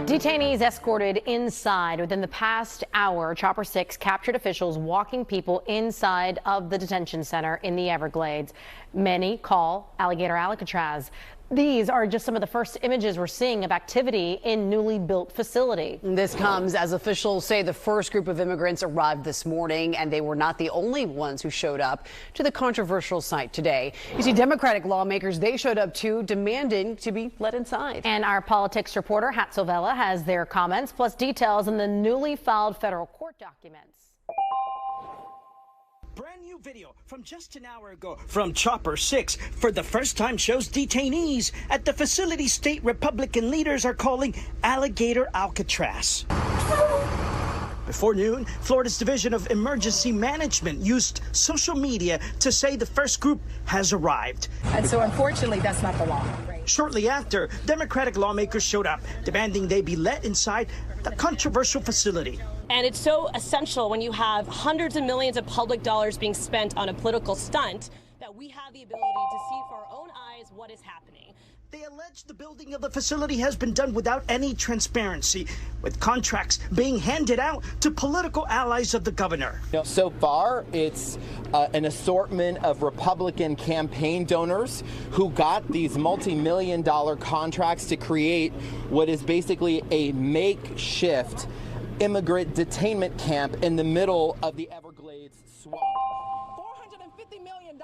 Detainees escorted inside. Within the past hour, Chopper 6 captured officials walking people inside of the detention center in the Everglades. Many call Alligator Alcatraz. These are just some of the first images we're seeing of activity in newly built facility. This comes as officials say the first group of immigrants arrived this morning, and they were not the only ones who showed up to the controversial site today. You see, Democratic lawmakers, they showed up too, demanding to be let inside. And our politics reporter, Hatsovella, has their comments, plus details on the newly filed federal court documents. Brand new video from just an hour ago from Chopper 6 for the first time shows detainees at the facility state Republican leaders are calling Alligator Alcatraz. Before noon, Florida's Division of Emergency Management used social media to say the first group has arrived. And so unfortunately, that's not the law. Shortly after, Democratic lawmakers showed up, demanding they be let inside the controversial facility. And it's so essential when you have hundreds of millions of public dollars being spent on a political stunt that we have the ability to see for our own eyes what is happening. They allege the building of the facility has been done without any transparency, with contracts being handed out to political allies of the governor. So far, it's an assortment of Republican campaign donors who got these multi-million-dollar contracts to create what is basically a makeshift immigrant detainment camp in the middle of the Everglades swamp. $450 million.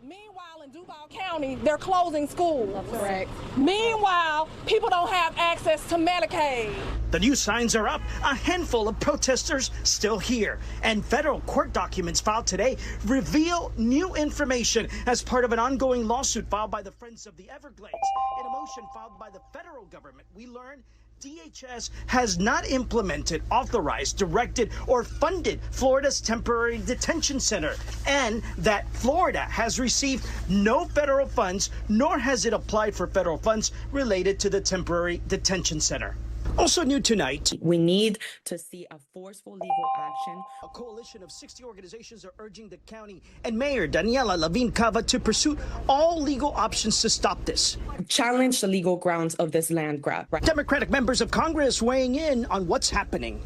Meanwhile, in Duval County, they're closing schools. That's correct. Meanwhile, people don't have access to Medicaid. The new signs are up, a handful of protesters still here, and federal court documents filed today reveal new information as part of an ongoing lawsuit filed by the Friends of the Everglades. In a motion filed by the federal government, we learned DHS has not implemented, authorized, directed, or funded Florida's temporary detention center, and that Florida has received no federal funds, nor has it applied for federal funds related to the temporary detention center. Also new tonight, we need to see a forceful legal action. A coalition of 60 organizations are urging the county and Mayor Daniela Lavin Cava to pursue all legal options to stop this. Challenge the legal grounds of this land grab. Democratic members of Congress weighing in on what's happening.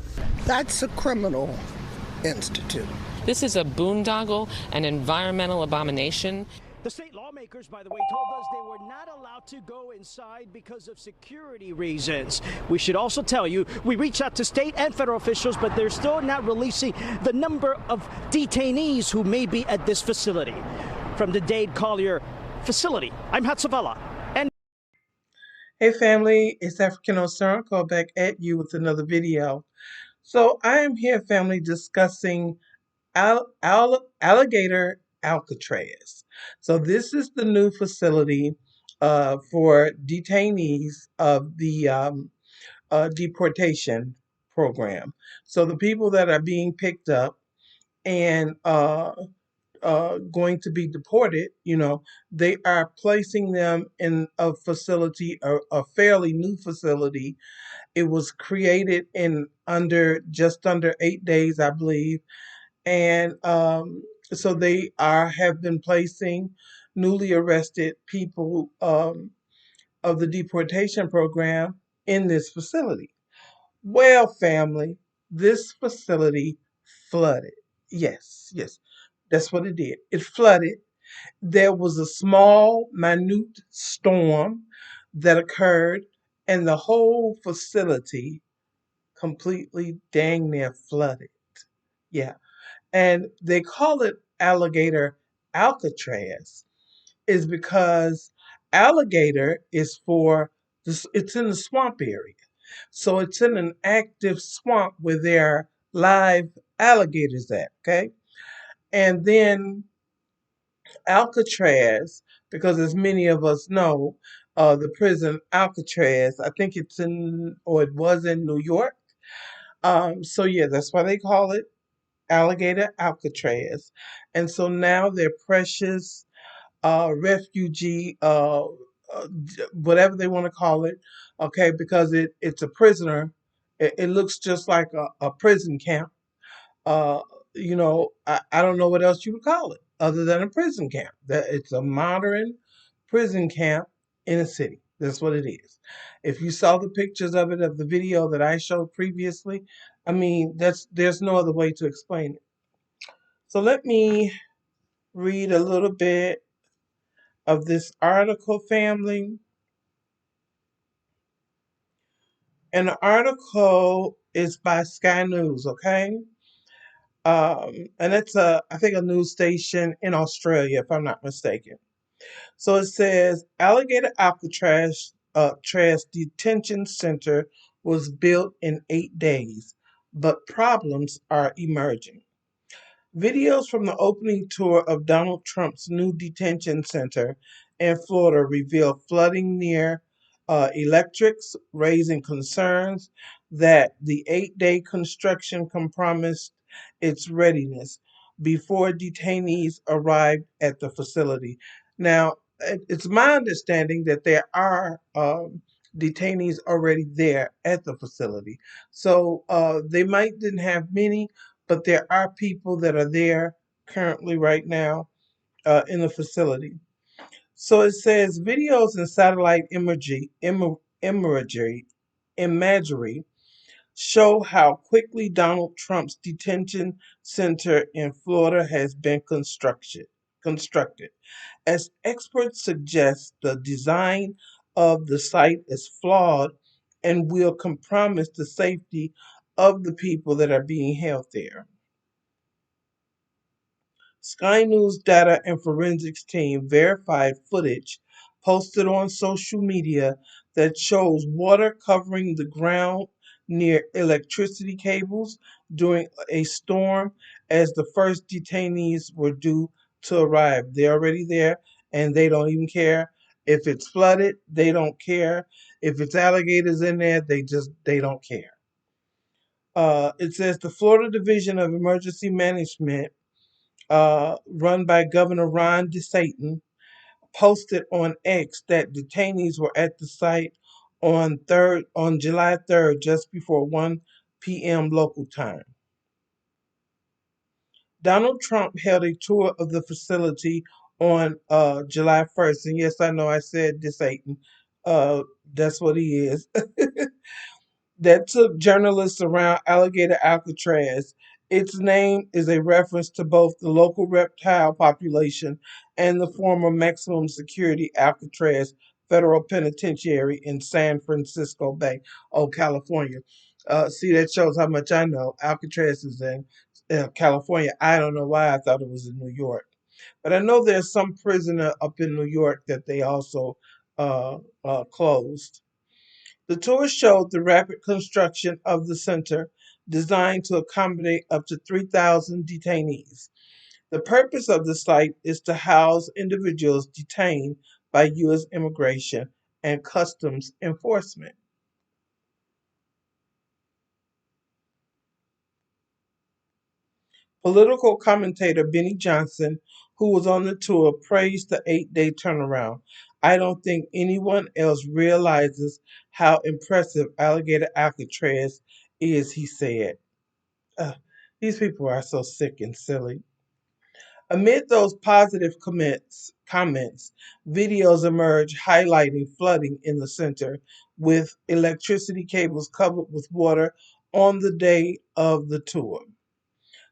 That's a criminal institute. This is a boondoggle, an environmental abomination. The state lawmakers, by the way, told us they were not allowed to go inside because of security reasons. We should also tell you, we reached out to state and federal officials, but they're still not releasing the number of detainees who may be at this facility. From the Dade Collier facility, I'm Hatsovella. Hey family, it's African Osara, call back at you with another video. So I am here, family, discussing Alligator Alcatraz. So this is the new facility for detainees of the deportation program. So the people that are being picked up and going to be deported, they are placing them in a facility, a fairly new facility. It was created in just under 8 days, I believe. And so they have been placing newly arrested people of the deportation program in this facility. Well, family, this facility flooded. Yes. That's what it did. It flooded. There was a small, minute storm that occurred, and the whole facility completely dang near flooded. Yeah. And they call it Alligator Alcatraz is because alligator is for this, it's in the swamp area. So it's in an active swamp where there are live alligators at, okay? And then Alcatraz, because as many of us know, the prison Alcatraz, I think it's in, or it was in New York. So yeah, that's why they call it Alligator Alcatraz. And so now their precious refugee, whatever they want to call it, okay, because it's a prisoner. It looks just like a prison camp. Uh, I don't know what else you would call it other than a prison camp. That it's a modern prison camp in a city. That's what it is. If you saw the pictures of it, of the video that I showed previously, I mean, there's no other way to explain it. So let me read a little bit of this article, family. And the article is by Sky News, okay? And it's I think a news station in Australia, if I'm not mistaken. So it says Alligator Alcatraz Detention Center was built in 8 days, but problems are emerging. Videos from the opening tour of Donald Trump's new detention center in Florida reveal flooding near electrics, raising concerns that the 8 day construction compromised its readiness before detainees arrived at the facility. Now, it's my understanding that there are detainees already there at the facility. So they might didn't have many, but there are people that are there currently right now in the facility. So it says videos and satellite imagery show how quickly Donald Trump's detention center in Florida has been constructed. As experts suggest, the design of the site is flawed and will compromise the safety of the people that are being held there. Sky News data and forensics team verified footage posted on social media that shows water covering the ground near electricity cables during a storm as the first detainees were due to arrive. They're already there and they don't even care. If it's flooded, they don't care. If it's alligators in there, they don't care. It says the Florida Division of Emergency Management run by Governor Ron DeSantis, posted on X that detainees were at the site on July 3rd, just before 1 p.m. local time. Donald Trump held a tour of the facility on July 1st, and yes, I know I said DeSantis. That's what he is. That took journalists around Alligator Alcatraz. Its name is a reference to both the local reptile population and the former maximum security Alcatraz Federal Penitentiary in San Francisco Bay, California. See, that shows how much I know. Alcatraz is in California. I don't know why I thought it was in New York. But I know there's some prisoner up in New York that they also closed. The tour showed the rapid construction of the center, designed to accommodate up to 3,000 detainees. The purpose of the site is to house individuals detained by U.S. Immigration and Customs Enforcement. Political commentator Benny Johnson, who was on the tour, praised the 8 day turnaround. I don't think anyone else realizes how impressive Alligator Alcatraz is, he said. Uh, these people are so sick and silly. Amid those positive comments, videos emerge highlighting flooding in the center, with electricity cables covered with water on the day of the tour.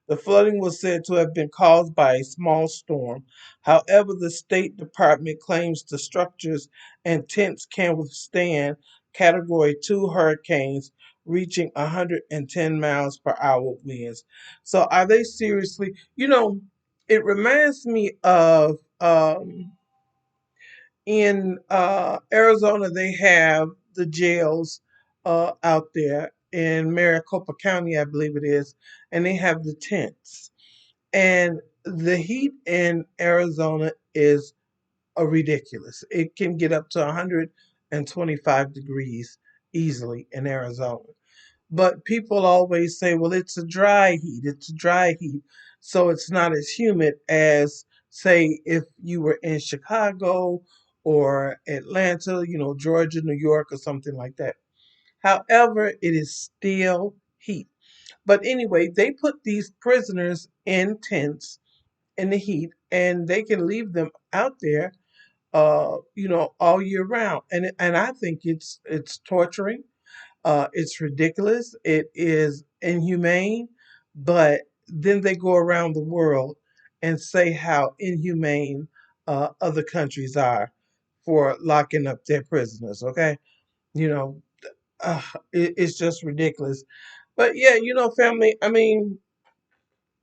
The flooding was said to have been caused by a small storm. However, the State Department claims the structures and tents can withstand Category 2 hurricanes reaching 110 miles per hour winds. So, are they seriously? It reminds me of in Arizona, they have the jails out there in Maricopa County, I believe it is, and they have the tents. And the heat in Arizona is ridiculous. It can get up to 125 degrees easily in Arizona. But people always say, well, it's a dry heat. It's a dry heat. So it's not as humid as, say, if you were in Chicago or Atlanta, Georgia, New York, or something like that. However, it is still heat. But anyway, they put these prisoners in tents in the heat and they can leave them out there all year round. And I think it's torturing. It's ridiculous. It is inhumane. But then they go around the world and say how inhumane other countries are for locking up their prisoners. Okay, you know, uh, it's just ridiculous. But yeah, family. I mean,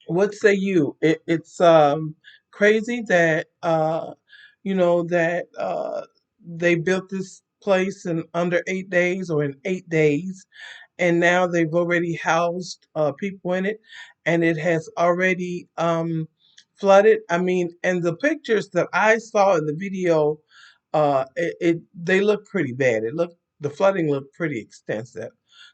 what say you? It's crazy that they built this place in under 8 days or in 8 days, and now they've already housed people in it, and it has already flooded. I mean, and the pictures that I saw in the video, they look pretty bad. The flooding looked pretty extensive.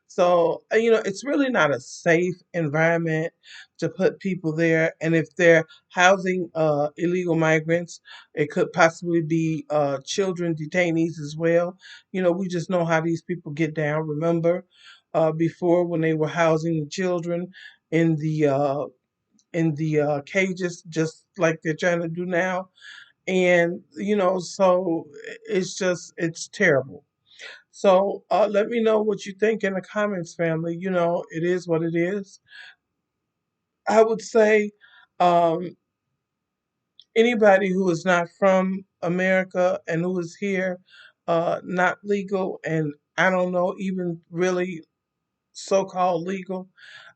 So it's really not a safe environment to put people there. And if they're housing illegal migrants, it could possibly be children detainees as well. We just know how these people get down. Remember, before when they were housing children in the cages, just like they're trying to do now. And so it's terrible. So let me know what you think in the comments, family. It is what it is. I would say um, anybody who is not from America and who is here, not legal, and I don't know, even really so-called legal,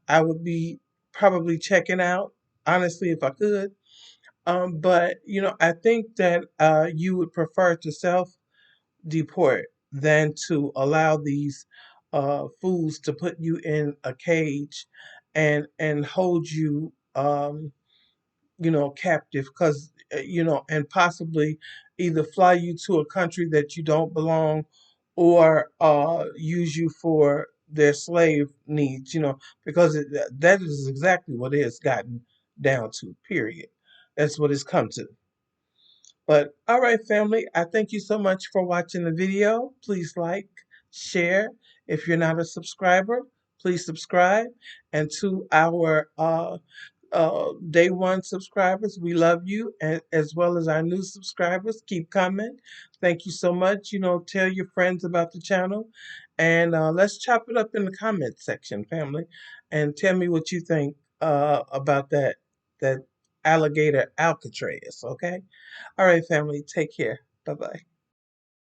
I would be probably checking out, honestly, if I could. But I think that you would prefer to self-deport than to allow these fools to put you in a cage and hold you captive, because and possibly either fly you to a country that you don't belong, or use you for their slave needs, because that is exactly what it has gotten down to, period. That's what it's come to. But all right, family, I thank you so much for watching the video. Please like, share. If you're not a subscriber, please subscribe. And to our day one subscribers, we love you, and as well as our new subscribers, keep coming. Thank you so much. Tell your friends about the channel, and let's chop it up in the comment section, family, and tell me what you think about that alligator Alcatraz. Okay. All right, family. Take care. Bye bye.